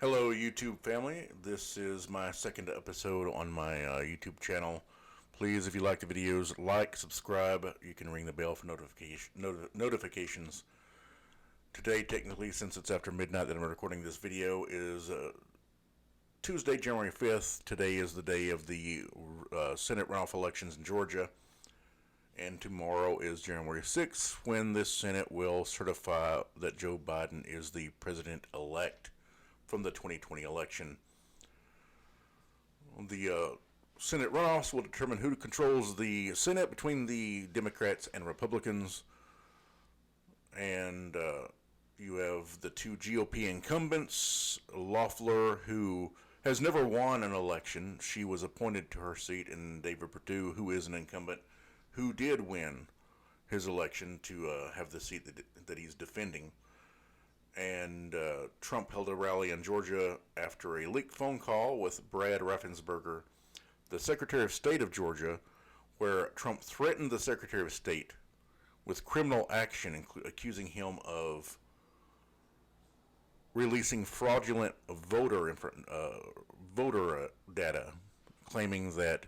Hello, YouTube family. This is my second episode on my YouTube channel. Please, if you like the videos, like, subscribe. You can ring the bell for notifications. Today, technically, since it's after midnight that I'm recording this video, is Tuesday, January 5th. Today is the day of the Senate runoff elections in Georgia. And tomorrow is January 6th, when this Senate will certify that Joe Biden is the president-elect from the 2020 election. The Senate runoffs will determine who controls the Senate between the Democrats and Republicans. And you have the two GOP incumbents, Loeffler, who has never won an election. She was appointed to her seat, and David Perdue, who is an incumbent, who did win his election to have the seat that he's defending. And Trump held a rally in Georgia after a leaked phone call with Brad Raffensperger, the Secretary of State of Georgia, where Trump threatened the Secretary of State with criminal action, accusing him of releasing fraudulent voter data, claiming that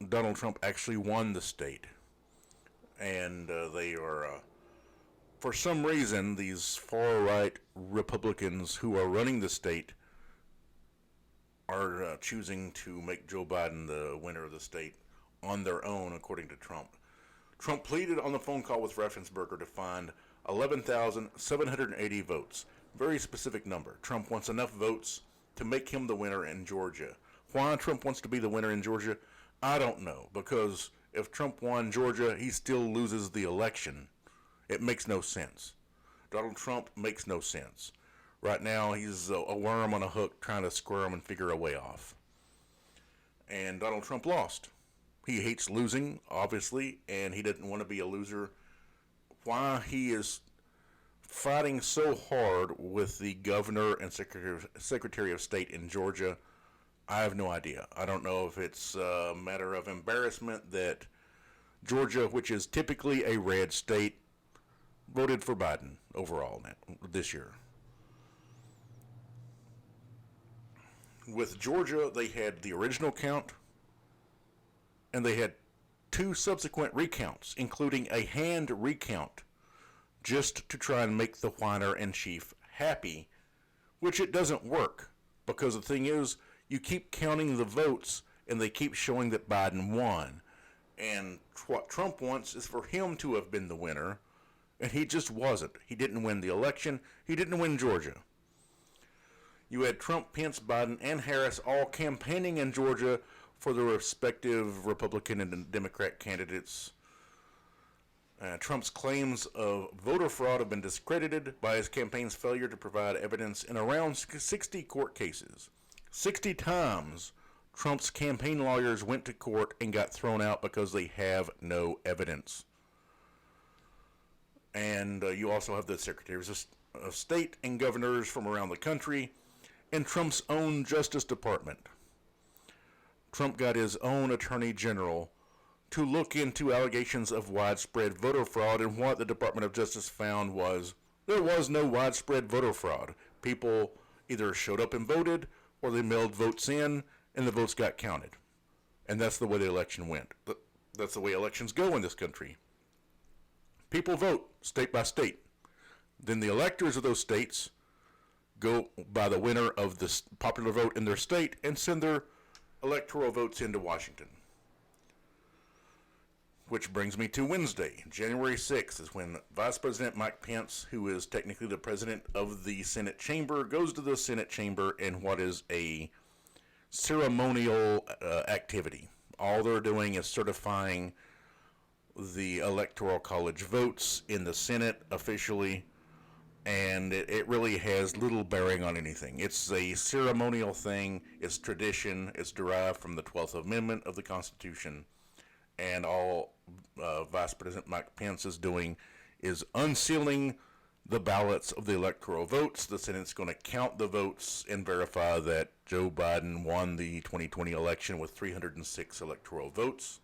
Donald Trump actually won the state. And they are... for some reason, these far-right Republicans who are running the state are choosing to make Joe Biden the winner of the state on their own, according to Trump. Trump pleaded on the phone call with Raffensperger to find 11,780 votes. Very specific number. Trump wants enough votes to make him the winner in Georgia. Why Trump wants to be the winner in Georgia, I don't know. Because if Trump won Georgia, he still loses the election. It makes no sense. Donald Trump makes no sense. Right now, he's a worm on a hook trying to squirm and figure a way off. And Donald Trump lost. He hates losing, obviously, and he didn't want to be a loser. Why he is fighting so hard with the governor and Secretary of State in Georgia, I have no idea. I don't know if it's a matter of embarrassment that Georgia, which is typically a red state, voted for Biden overall this year. With Georgia, they had the original count, and they had two subsequent recounts, including a hand recount, just to try and make the whiner in chief happy, which it doesn't work, because the thing is, you keep counting the votes, and they keep showing that Biden won. And what Trump wants is for him to have been the winner, and he just wasn't. He didn't win the election. He didn't win Georgia. You had Trump, Pence, Biden, and Harris all campaigning in Georgia for the respective Republican and Democrat candidates. Trump's claims of voter fraud have been discredited by his campaign's failure to provide evidence in around 60 court cases. 60 times, Trump's campaign lawyers went to court and got thrown out because they have no evidence. And you also have the secretaries of state and governors from around the country, and Trump's own Justice Department. Trump got his own Attorney General to look into allegations of widespread voter fraud, and what the Department of Justice found was there was no widespread voter fraud. People either showed up and voted, or they mailed votes in, and the votes got counted. And that's the way the election went. That's the way elections go in this country. People vote state by state. Then the electors of those states go by the winner of the popular vote in their state and send their electoral votes into Washington. Which brings me to Wednesday, January 6th, is when Vice President Mike Pence, who is technically the president of the Senate chamber, goes to the Senate chamber in what is a ceremonial activity. All they're doing is certifying the electoral college votes in the Senate officially, and it really has little bearing on anything. It's a ceremonial thing, it's tradition, it's derived from the 12th Amendment of the Constitution, and all Vice President Mike Pence is doing is unsealing the ballots of the electoral votes. The Senate's going to count the votes and verify that Joe Biden won the 2020 election with 306 electoral votes.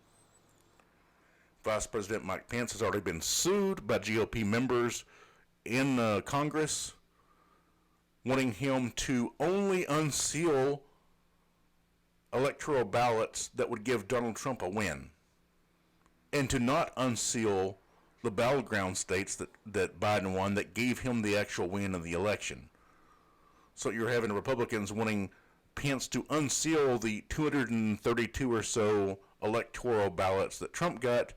Vice President Mike Pence has already been sued by GOP members in Congress wanting him to only unseal electoral ballots that would give Donald Trump a win, and to not unseal the battleground states that Biden won that gave him the actual win of the election. So you're having Republicans wanting Pence to unseal the 232 or so electoral ballots that Trump got,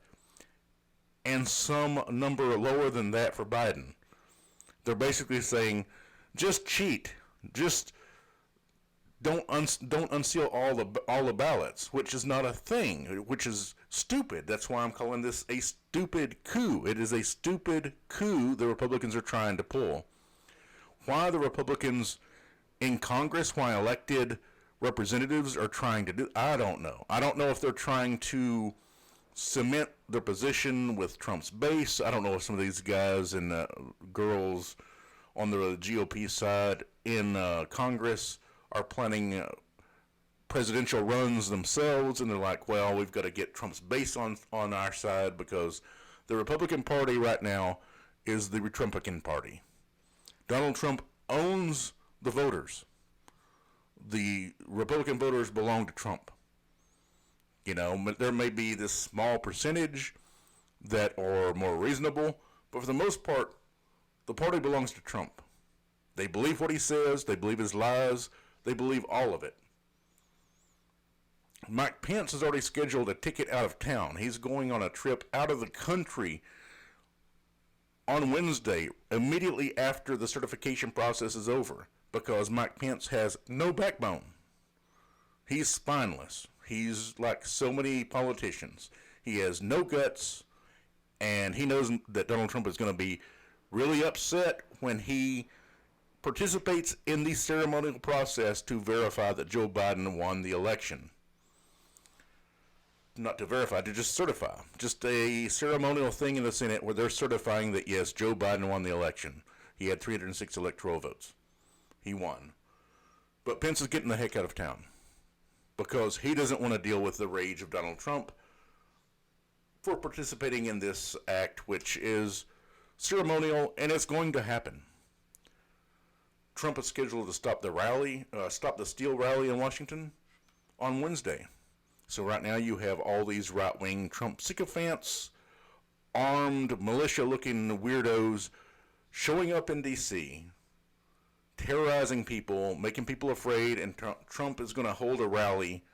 and some number lower than that for Biden. They're basically saying, just cheat, just don't unseal all the ballots, which is not a thing, which is stupid. That's why I'm calling this a stupid coup. It is a stupid coup the Republicans are trying to pull. Why the Republicans in Congress, why elected representatives are trying to do, I don't know. I don't know if they're trying to cement their position with Trump's base. I don't know if some of these guys and girls on the GOP side in Congress are planning presidential runs themselves, and they're like, well, we've got to get Trump's base on our side, because the Republican Party right now is the ReTrumpican Party. Donald Trump owns the voters. The Republican voters belong to Trump. You know, there may be this small percentage that are more reasonable, but for the most part, the party belongs to Trump. They believe what he says, they believe his lies, they believe all of it. Mike Pence has already scheduled a ticket out of town. He's going on a trip out of the country on Wednesday, immediately after the certification process is over, because Mike Pence has no backbone. He's spineless. He's like so many politicians. He has no guts, and he knows that Donald Trump is going to be really upset when he participates in the ceremonial process to verify that Joe Biden won the election. Not to verify, to just certify. Just a ceremonial thing in the Senate where they're certifying that, yes, Joe Biden won the election. He had 306 electoral votes. He won. But Pence is getting the heck out of town, because he doesn't want to deal with the rage of Donald Trump for participating in this act, which is ceremonial, and it's going to happen. Trump is scheduled to stop the steel rally in Washington on Wednesday. So right now you have all these right-wing Trump sycophants, armed, militia-looking weirdos showing up in D.C., terrorizing people, making people afraid, and Trump is going to hold a rally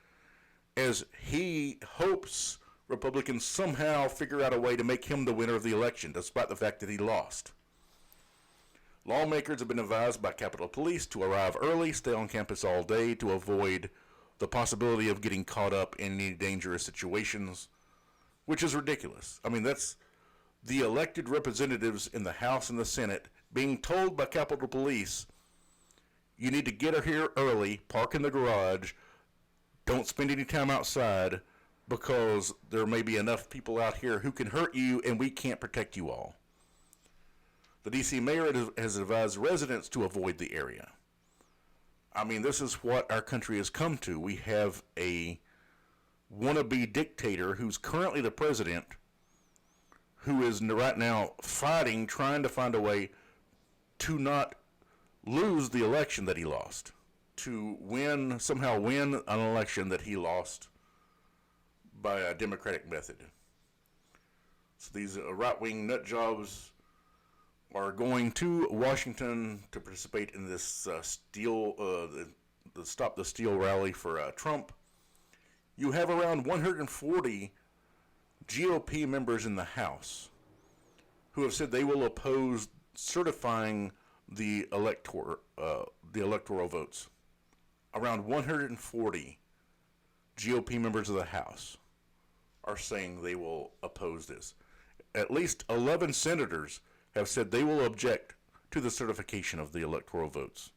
as he hopes Republicans somehow figure out a way to make him the winner of the election, despite the fact that he lost. Lawmakers have been advised by Capitol Police to arrive early, stay on campus all day to avoid the possibility of getting caught up in any dangerous situations, which is ridiculous. I mean, that's the elected representatives in the House and the Senate being told by Capitol Police, you need to get here early, park in the garage, don't spend any time outside, because there may be enough people out here who can hurt you and we can't protect you all. The D.C. mayor has advised residents to avoid the area. I mean, this is what our country has come to. We have a wannabe dictator who's currently the president, who is right now fighting, trying to find a way to not lose the election that he lost, to somehow win an election that he lost by a democratic method. So these right-wing nut jobs are going to Washington to participate in this the Stop the Steal rally for Trump. You have around 140 GOP members in the House who have said they will oppose certifying the electoral votes. Around 140 GOP members of the House are saying they will oppose this. At least 11 senators have said they will object to the certification of the electoral votes.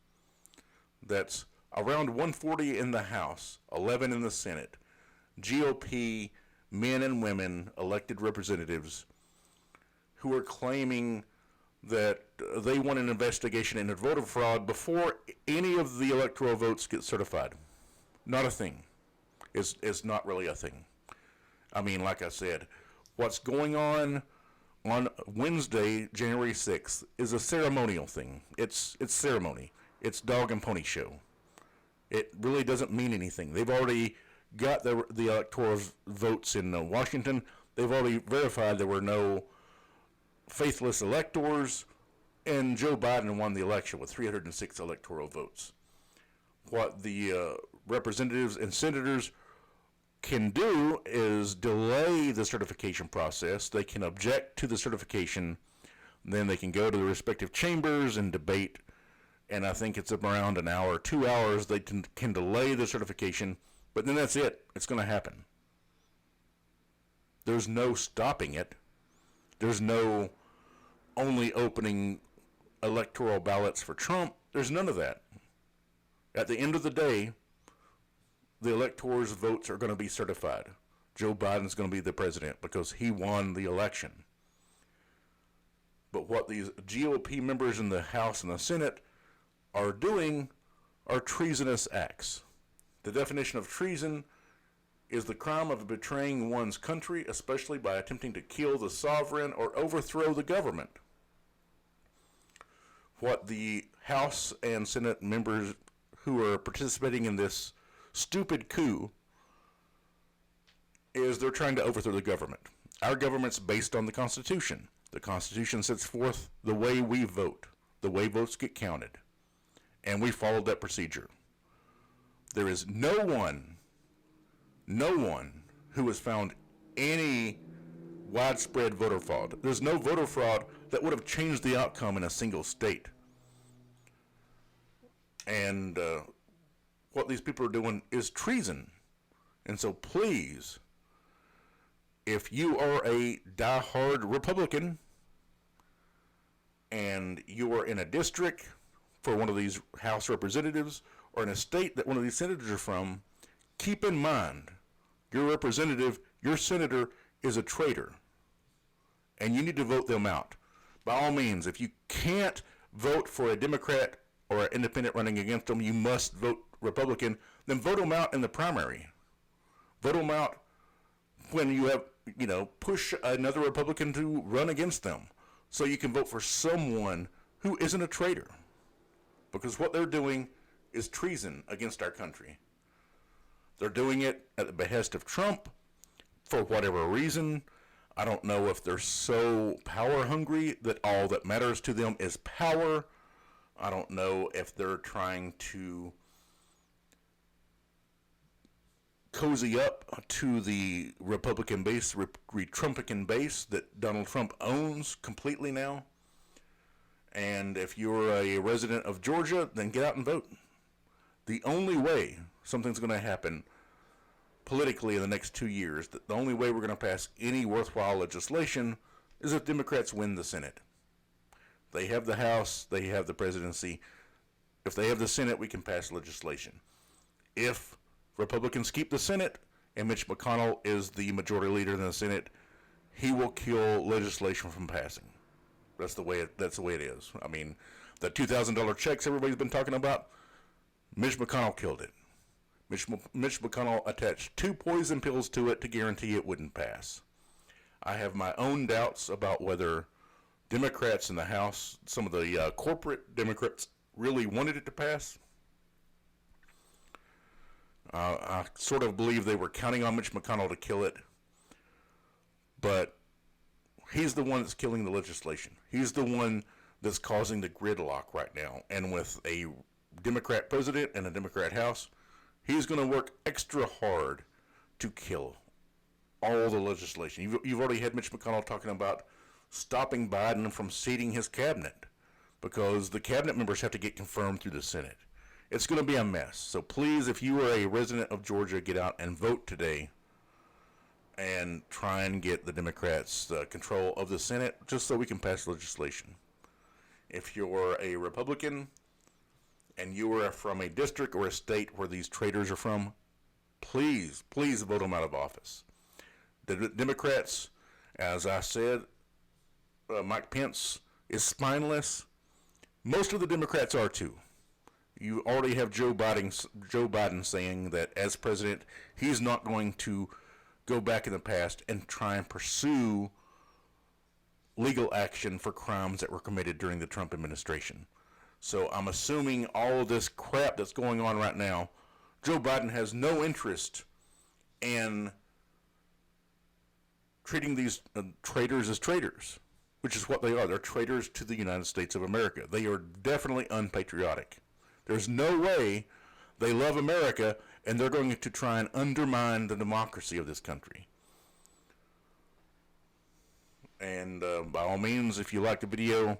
That's around 140 in the House, 11 in the Senate. GOP men and women, elected representatives, who are claiming that they want an investigation into voter fraud before any of the electoral votes get certified. Not a thing. It's not really a thing. I mean, like I said, what's going on Wednesday, January 6th, is a ceremonial thing. It's ceremony. It's dog and pony show. It really doesn't mean anything. They've already got the electoral votes in Washington. They've already verified there were no faithless electors, and Joe Biden won the election with 306 electoral votes. What the representatives and senators can do is delay the certification process. They can object to the certification, then they can go to the respective chambers and debate. And I think it's around an hour, 2 hours, they can delay the certification, but then that's it. It's going to happen. There's no stopping it. There's no only opening electoral ballots for Trump. There's none of that. At the end of the day, the electors' votes are going to be certified. Joe Biden's going to be the president because he won the election. But what these GOP members in the House and the Senate are doing are treasonous acts. The definition of treason is the crime of betraying one's country, especially by attempting to kill the sovereign or overthrow the government. What the House and Senate members who are participating in this stupid coup is they're trying to overthrow the government. Our government's based on the Constitution. The Constitution sets forth the way we vote, the way votes get counted. And we followed that procedure. There is no one who has found any widespread voter fraud. There's no voter fraud that would have changed the outcome in a single state. And what these people are doing is treason. And so please, if you are a diehard Republican and you are in a district for one of these House representatives or in a state that one of these senators are from, keep in mind your representative, your senator is a traitor. And you need to vote them out. By all means, if you can't vote for a Democrat or an independent running against them, you must vote Republican, then vote them out in the primary. Vote them out when you have, push another Republican to run against them so you can vote for someone who isn't a traitor. Because what they're doing is treason against our country. They're doing it at the behest of Trump for whatever reason. I don't know if they're so power hungry that all that matters to them is power. I don't know if they're trying to cozy up to the Republican base, ReTrumpican base that Donald Trump owns completely now. And if you're a resident of Georgia, then get out and vote. The only way something's going to happen politically in the next 2 years, the only way we're going to pass any worthwhile legislation is if Democrats win the Senate. They have the House, they have the presidency. If they have the Senate, we can pass legislation. If Republicans keep the Senate and Mitch McConnell is the majority leader in the Senate, he will kill legislation from passing. That's the way it is. I mean, the $2,000 checks everybody's been talking about, Mitch McConnell killed it. Mitch McConnell attached 2 poison pills to it to guarantee it wouldn't pass. I have my own doubts about whether Democrats in the House, some of the corporate Democrats, really wanted it to pass. I sort of believe they were counting on Mitch McConnell to kill it, but he's the one that's killing the legislation. He's the one that's causing the gridlock right now. And with a Democrat president and a Democrat House, he's going to work extra hard to kill all the legislation. You've already had Mitch McConnell talking about stopping Biden from seating his cabinet because the cabinet members have to get confirmed through the Senate. It's going to be a mess. So please, if you are a resident of Georgia, get out and vote today and try and get the Democrats control of the Senate just so we can pass legislation. If you're a Republican and you are from a district or a state where these traitors are from, please vote them out of office. The Democrats, as I said, Mike Pence is spineless. Most of the Democrats are too. You already have Joe Biden saying that as president, he's not going to go back in the past and try and pursue legal action for crimes that were committed during the Trump administration. So I'm assuming all of this crap that's going on right now, Joe Biden has no interest in treating these traitors as traitors, which is what they are. They're traitors to the United States of America. They are definitely unpatriotic. There's no way they love America and they're going to try and undermine the democracy of this country. And by all means, if you like the video,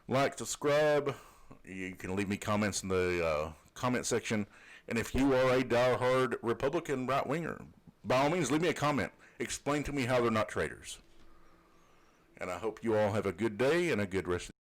like, subscribe. You can leave me comments in the comment section. And if you are a diehard Republican right-winger, by all means, leave me a comment. Explain to me how they're not traitors. And I hope you all have a good day and a good rest of the day.